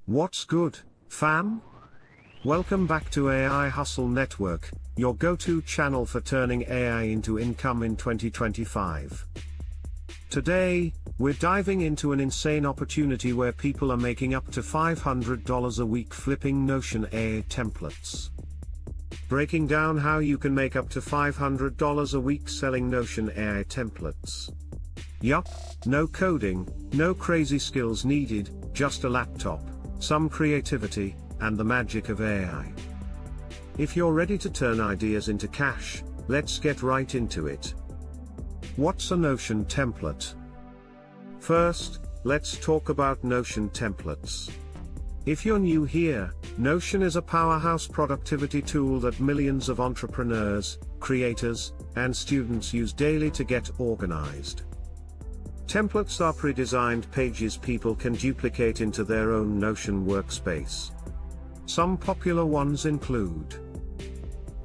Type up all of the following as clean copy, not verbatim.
What's good, fam? Welcome back to AI Hustle Network, your go-to channel for turning AI into income in 2025. Today, we're diving into an insane opportunity where people are making up to $500 a week flipping Notion AI templates. Breaking down how you can make up to $500 a week selling Notion AI templates. Yup, no coding, no crazy skills needed, just a laptop, some creativity, and the magic of AI. If you're ready to turn ideas into cash, let's get right into it. What's a Notion template? First, let's talk about Notion templates. If you're new here, Notion is a powerhouse productivity tool that millions of entrepreneurs, creators, and students use daily to get organized. Templates are pre-designed pages people can duplicate into their own Notion workspace. Some popular ones include: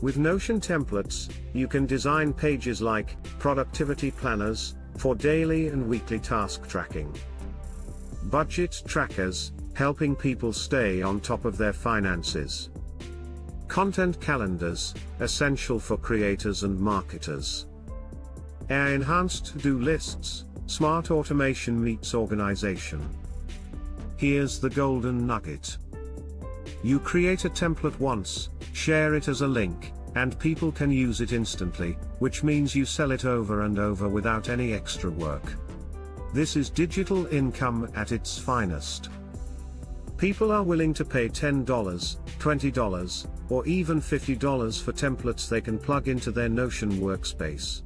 with Notion templates, you can design pages like productivity planners for daily and weekly task tracking, budget trackers, helping people stay on top of their finances, content calendars, essential for creators and marketers, AI-enhanced to-do lists, smart automation meets organization. Here's the golden nugget. You create a template once, share it as a link, and people can use it instantly, which means you sell it over and over without any extra work. This is digital income at its finest. People are willing to pay $10, $20, or even $50 for templates they can plug into their Notion workspace.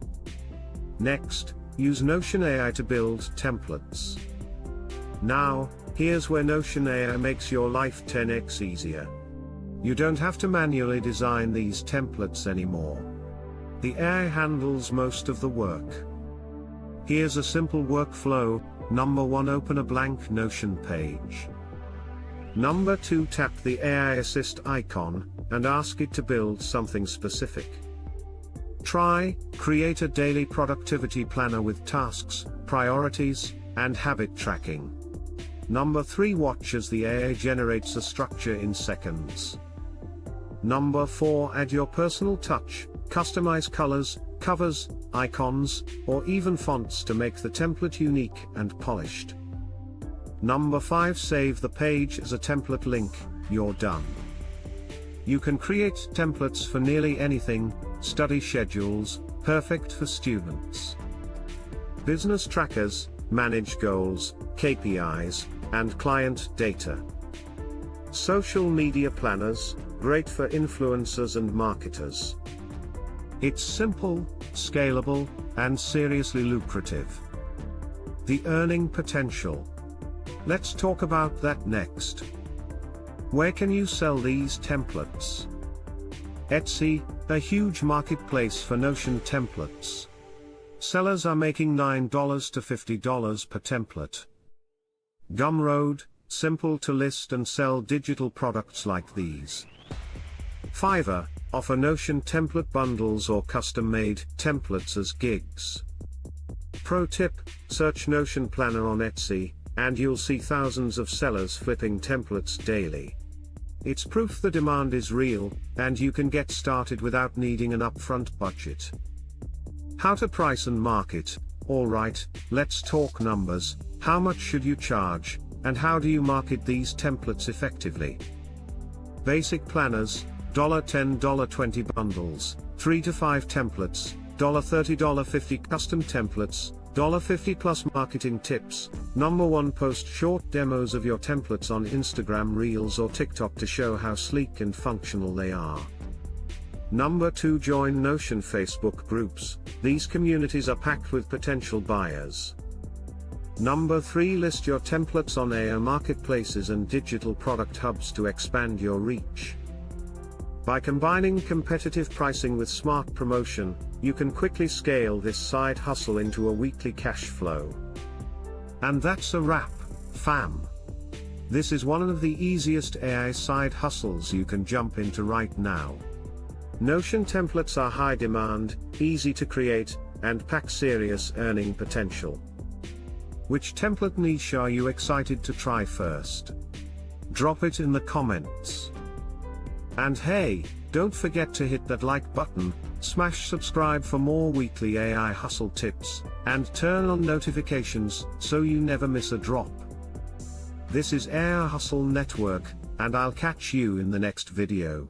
Next, use Notion AI to build templates. Now, here's where Notion AI makes your life 10x easier. You don't have to manually design these templates anymore. The AI handles most of the work. Here's a simple workflow. Number 1, open a blank Notion page. Number 2, tap the AI Assist icon, and ask it to build something specific. Try, create a daily productivity planner with tasks, priorities, and habit tracking. Number 3, watch as the AI generates a structure in seconds. Number 4, add your personal touch, customize colors, covers, icons, or even fonts to make the template unique and polished. Number 5, save the page as a template link. You're done. You can create templates for nearly anything: study schedules, perfect for students; business trackers, manage goals, KPIs, and client data; social media planners, great for influencers and marketers. It's simple, scalable, and seriously lucrative. The earning potential. Let's talk about that next. Where can you sell these templates? Etsy, a huge marketplace for Notion templates. Sellers are making $9 to $50 per template. Gumroad, simple to list and sell digital products like these. Fiverr, offer Notion template bundles or custom-made templates as gigs. Pro tip, search Notion Planner on Etsy, and you'll see thousands of sellers flipping templates daily. It's proof the demand is real, and you can get started without needing an upfront budget. How to price and market. Alright, let's talk numbers. How much should you charge, and how do you market these templates effectively? Basic planners, $10, $20 bundles, 3 to 5 templates, $30, $50 custom templates, $50 plus marketing tips. Number 1, post short demos of your templates on Instagram Reels or TikTok to show how sleek and functional they are. Number 2, join Notion Facebook groups. These communities are packed with potential buyers. Number 3, list your templates on AI marketplaces and digital product hubs to expand your reach. By combining competitive pricing with smart promotion, you can quickly scale this side hustle into a weekly cash flow. And that's a wrap, fam. This is one of the easiest AI side hustles you can jump into right now. Notion templates are high demand, easy to create, and pack serious earning potential. Which template niche are you excited to try first? Drop it in the comments. And hey, don't forget to hit that like button, smash subscribe for more weekly AI hustle tips, and turn on notifications so you never miss a drop. This is AI Hustle Network, and I'll catch you in the next video.